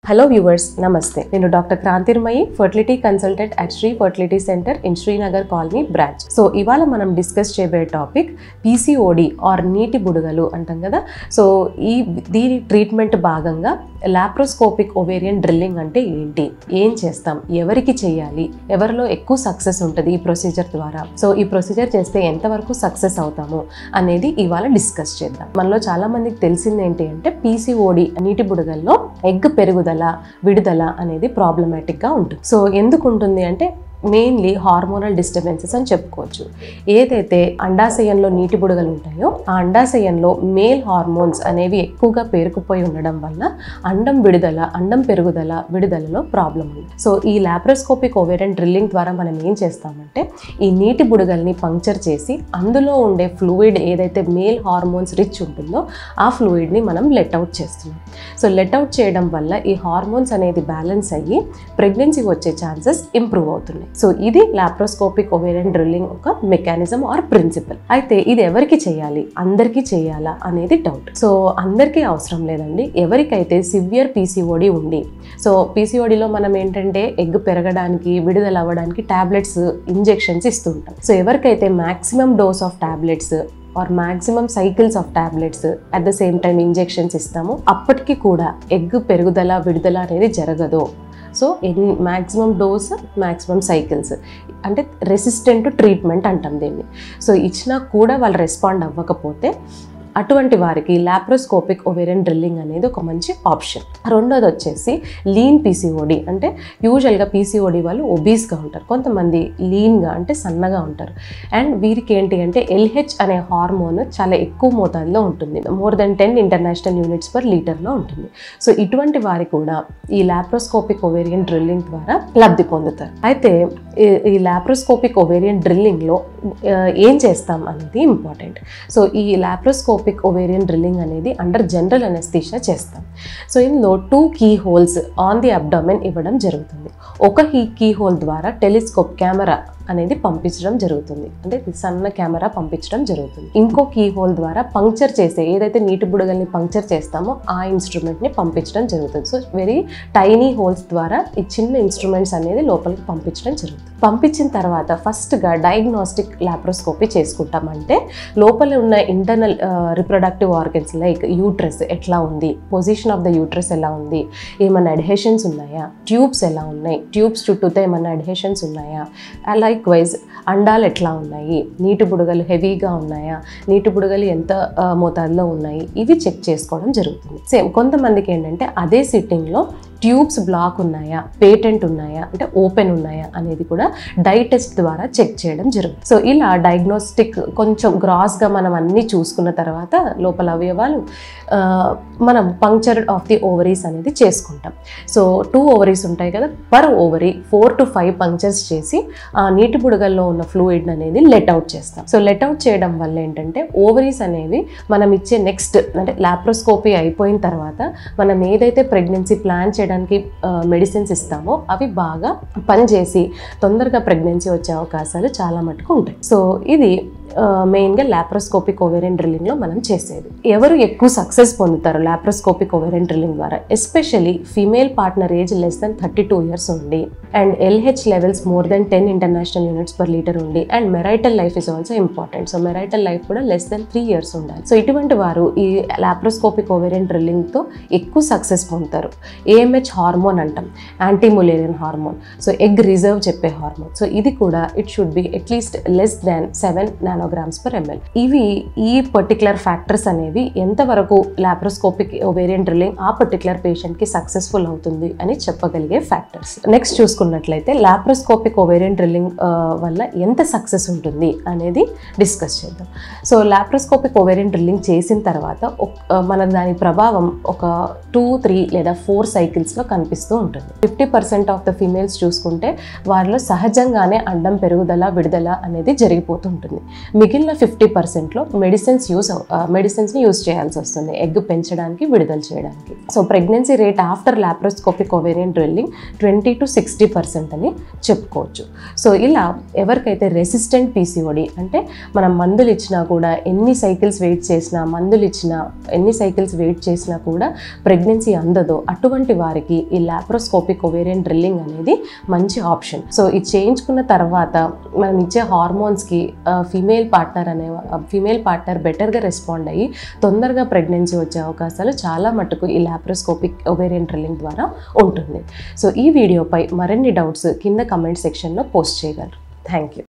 Hello viewers, Namaste. నేను doctor Kranthirmayi, fertility consultant at Shri fertility centre in Srinagar colony branch. So ఇవాళ మనం discuss చేయబోయే topic PCOD are నీటి బుడగలు అంటాం కదా. సో దీని ట్రీట్మెంట్ భాగంగా లాప్రోస్కోపిక్ ఓవేరియన్ డ్రిల్లింగ్ అంటే ఏంటి, ఏం చేస్తాం, ఎవరికి చేయాలి, ఎవరిలో ఎక్కువ సక్సెస్ ఉంటుంది ఈ ప్రొసీజర్ ద్వారా, సో ఈ ప్రొసీజర్ చేస్తే ఎంతవరకు సక్సెస్ అవుతాము అనేది ఇవాళ డిస్కస్ చేద్దాం. మనలో చాలా మందికి తెలిసింది ఏంటి అంటే పీసీఓడి నీటి బుడగల్లో ఎగ్ పెరుగుదల విడుదల అనేది ప్రాబ్లమాటిక్గా ఉంటుంది. సో ఎందుకు ఉంటుంది అంటే మెయిన్లీ హార్మోనల్ డిస్టర్బెన్సెస్ అని చెప్పుకోవచ్చు. ఏదైతే అండాశయంలో నీటి బుడగలు ఉంటాయో ఆ అండాశయంలో మేల్ హార్మోన్స్ అనేవి ఎక్కువగా పేరుకుపోయి ఉండడం వల్ల అండం పెరుగుదల విడుదలలో ప్రాబ్లం ఉంది. సో ఈ లాప్రోస్కోపిక్ ఓవేరియన్ డ్రిల్లింగ్ ద్వారా మనం ఏం చేస్తామంటే ఈ నీటి బుడగల్ని పంక్చర్ చేసి అందులో ఉండే ఫ్లూయిడ్ ఏదైతే మేల్ హార్మోన్స్ రిచ్ ఉంటుందో ఆ ఫ్లూయిడ్ని మనం లెట్ అవుట్ చేస్తున్నాం. సో లెట్ అవుట్ చేయడం వల్ల ఈ హార్మోన్స్ అనేది బ్యాలెన్స్ అయ్యి ప్రెగ్నెన్సీ వచ్చే ఛాన్సెస్ ఇంప్రూవ్ అవుతున్నాయి. సో ఇది లాప్రోస్కోపిక్ ఓవేరియన్ డ్రిల్లింగ్ ఒక మెకానిజం ఆర్ ప్రిన్సిపల్. అయితే ఇది ఎవరికి చేయాలి, అందరికీ చేయాలా అనేది డౌట్. సో అందరికీ అవసరం లేదండి. ఎవరికైతే సివియర్ పీసీఓడి ఉంది, సో పీసీఓడిలో మనం ఏంటంటే ఎగ్ పెరగడానికి విడుదల అవ్వడానికి టాబ్లెట్స్ ఇంజెక్షన్స్ ఇస్తుంటాం. సో ఎవరికైతే maximum dose of tablets or maximum cycles of tablets at the same time injections ఇస్తాము, అప్పటికీ కూడా ఎగ్ పెరుగుదల విడుదల అనేది జరగదు. So maximum dose maximum cycles అంటే రెసిస్టెంట్ ట్రీట్మెంట్ అంటాం దీన్ని. సో ఇచ్చినా కూడా వాళ్ళు రెస్పాండ్ అవ్వకపోతే అటువంటి వారికి లాప్రోస్కోపిక్ ఓవేరియన్ డ్రిల్లింగ్ అనేది ఒక మంచి ఆప్షన్. రెండోది వచ్చేసి లీన్ పీసీఓడి. అంటే యూజువల్గా పీసీఓడి వాళ్ళు ఒబీస్గా ఉంటారు, కొంతమంది లీన్గా అంటే సన్నగా ఉంటారు. అండ్ వీరికి ఏంటి అంటే ఎల్హెచ్ అనే హార్మోన్ చాలా ఎక్కువ మోతాదులో ఉంటుంది, more than 10 international units per లీటర్లో ఉంటుంది. సో ఇటువంటి వారి కూడా ఈ లాప్రోస్కోపిక్ ఓవేరియన్ డ్రిల్లింగ్ ద్వారా లబ్ధి పొందుతారు. అయితే ఈ లాప్రోస్కోపిక్ ఓవేరియన్ డ్రిల్లింగ్లో ఏం చేస్తాం అనేది ఇంపార్టెంట్. సో ఈ లాప్రోస్కోపిక్ ఓవేరియన్ డ్రిల్లింగ్ అనేది అండర్ జనరల్ అనెస్థీషియా చేస్తాం. సో ఇందులో 2 key holes on the abdomen ఇవ్వడం జరుగుతుంది. ఒక కీ హోల్ ద్వారా టెలిస్కోప్ కెమెరా అనేది పంపించడం జరుగుతుంది, అంటే సన్న కెమెరా పంపించడం జరుగుతుంది. ఇంకో కీ హోల్ ద్వారా పంక్చర్ చేసే ఏదైతే నీటి బుడగల్ని పంక్చర్ చేస్తామో ఆ ఇన్స్ట్రుమెంట్ని పంపించడం జరుగుతుంది. సో వెరీ టైనీ హోల్స్ ద్వారా ఈ చిన్న ఇన్స్ట్రుమెంట్స్ అనేది లోపలికి పంపించడం జరుగుతుంది. పంపించిన తర్వాత ఫస్ట్గా డయాగ్నోస్టిక్ లాప్రోస్కోపీ చేసుకుంటాం. అంటే లోపల ఉన్న internal reproductive organs like uterus ఎట్లా ఉంది, పొజిషన్ ఆఫ్ ద యూట్రస్ ఎలా ఉంది, ఏమైనా అడ్హెషన్స్ ఉన్నాయా, ట్యూబ్స్ ఎలా ఉన్నాయి, ట్యూబ్స్ చుట్టూతో ఏమైనా అడ్హెషన్స్ ఉన్నాయా, లైక్వైజ్ అండాలు ఎట్లా ఉన్నాయి, నీటి బుడగలు హెవీగా ఉన్నాయా, నీటి బుడగలు ఎంత మోతాదులో ఉన్నాయి, ఇవి చెక్ చేసుకోవడం జరుగుతుంది. సేమ్ కొంతమందికి ఏంటంటే అదే సిట్టింగ్లో ట్యూబ్స్ బ్లాక్ ఉన్నాయా, పేటెంట్ ఉన్నాయా, అంటే ఓపెన్ ఉన్నాయా అనేది కూడా డై టెస్ట్ ద్వారా చెక్ చేయడం జరుగుతుంది. సో ఇలా డయాగ్నోస్టిక్ కొంచెం గ్రాస్గా మనం అన్నీ చూసుకున్న తర్వాత లోపల అవయవాలు మనం పంక్చర్ ఆఫ్ ది ఓవరీస్ అనేది చేసుకుంటాం. సో 2 ఓవరీస్ ఉంటాయి కదా, పర్ ఓవరీ 4 to 5 పంక్చర్స్ చేసి ఆ నీటి బుడగల్లో ఉన్న ఫ్లూయిడ్ అనేది లెట్ అవుట్ చేస్తాం. సో లెట్ అవుట్ చేయడం వల్ల ఏంటంటే ఓవరీస్ అనేవి మనం ఇచ్చే నెక్స్ట్ అంటే లాప్రోస్కోపీ అయిపోయిన తర్వాత మనం ఏదైతే ప్రెగ్నెన్సీ ప్లాన్ చేయడానికి మెడిసిన్స్ ఇస్తామో అవి బాగా పనిచేసి తొందరగా ప్రెగ్నెన్సీ వచ్చే అవకాశాలు చాలా మటుకు ఉంటాయి. సో ఇది మెయిన్గా లాప్రోస్కోపిక్ ఓవేరియన్ డ్రిల్లింగ్లో మనం చేసేది. ఎవరు ఎక్కువ సక్సెస్ పొందుతారు లాప్రోస్కోపిక్ ఓవేరియన్ డ్రిల్లింగ్ ద్వారా? Especially female partner age less than 32 years ఉండి and LH levels more than 10 international units per litre ఉండి and marital life is also important. So marital life కూడా less than 3 years ఉండాలి. So ఇటువంటి వారు ఈ laparoscopic ovarian డ్రిల్లింగ్తో ఎక్కువ success పొందుతారు. ఏఎంహెచ్ హార్మోన్ అంటాం, anti Mullerian hormone. So egg reserve చెప్పే హార్మోన్. సో ఇది కూడా it should be at least less than 7 nanograms per ml. ఇవి ఈ పర్టికులర్ ఫ్యాక్టర్స్ అనేవి ఎంతవరకు లాప్రోస్కోపిక్ ఓవేరియన్ డ్రిల్లింగ్ ఆ పర్టికులర్ పేషెంట్కి సక్సెస్ఫుల్ అవుతుంది అని చెప్పగలిగే ఫ్యాక్టర్స్. నెక్స్ట్ చూసుకున్నట్లయితే లాప్రోస్కోపిక్ ఓవేరియన్ డ్రిల్లింగ్ వల్ల ఎంత సక్సెస్ ఉంటుంది అనేది డిస్కస్ చేద్దాం. సో లాప్రోస్కోపిక్ ఓవేరియన్ డ్రిల్లింగ్ చేసిన తర్వాత మన దాని ప్రభావం ఒక 2, 3 లేదా 4 సైకిల్స్లో కనిపిస్తూ ఉంటుంది. 50% ఆఫ్ ద ఫీమేల్స్ చూసుకుంటే వారిలో సహజంగానే అండం పెరుగుదల విడుదల అనేది జరిగిపోతుంటుంది. మిగిలిన 50%లో మెడిసిన్స్ని యూజ్ చేయాల్సి వస్తుంది ఎగ్ పెంచడానికి విడుదల చేయడానికి. So pregnancy rate after laparoscopic ovarian drilling 20 to 60% అని చెప్పుకోవచ్చు. సో ఇలా ఎవరికైతే రెసిస్టెంట్ పీసీఓడి అంటే మనం మందులు ఇచ్చినా కూడా ఎన్ని సైకిల్స్ వెయిట్ చేసినా కూడా ప్రెగ్నెన్సీ అందదో అటువంటి వారికి వారికి ఈ లాప్రోస్కోపిక్ ఓవేరియన్ డ్రిల్లింగ్ అనేది మంచి ఆప్షన్. సో ఇది చేయించుకున్న తర్వాత మనం ఇచ్చే హార్మోన్స్కి ఫీమేల్ పార్ట్నర్ బెటర్గా రెస్పాండ్ అయ్యి తొందరగా ప్రెగ్నెన్సీ వచ్చే అవకాశాలు చాలా మటుకు ఈ లాప్రోస్కోపిక్ ఓవేరియన్ డ్రిల్లింగ్ ద్వారా ఉంటుంది. సో ఈ వీడియోపై మరిన్ని డౌట్స్ కింద కమెంట్ సెక్షన్లో పోస్ట్ చేయగలరు. Thank you.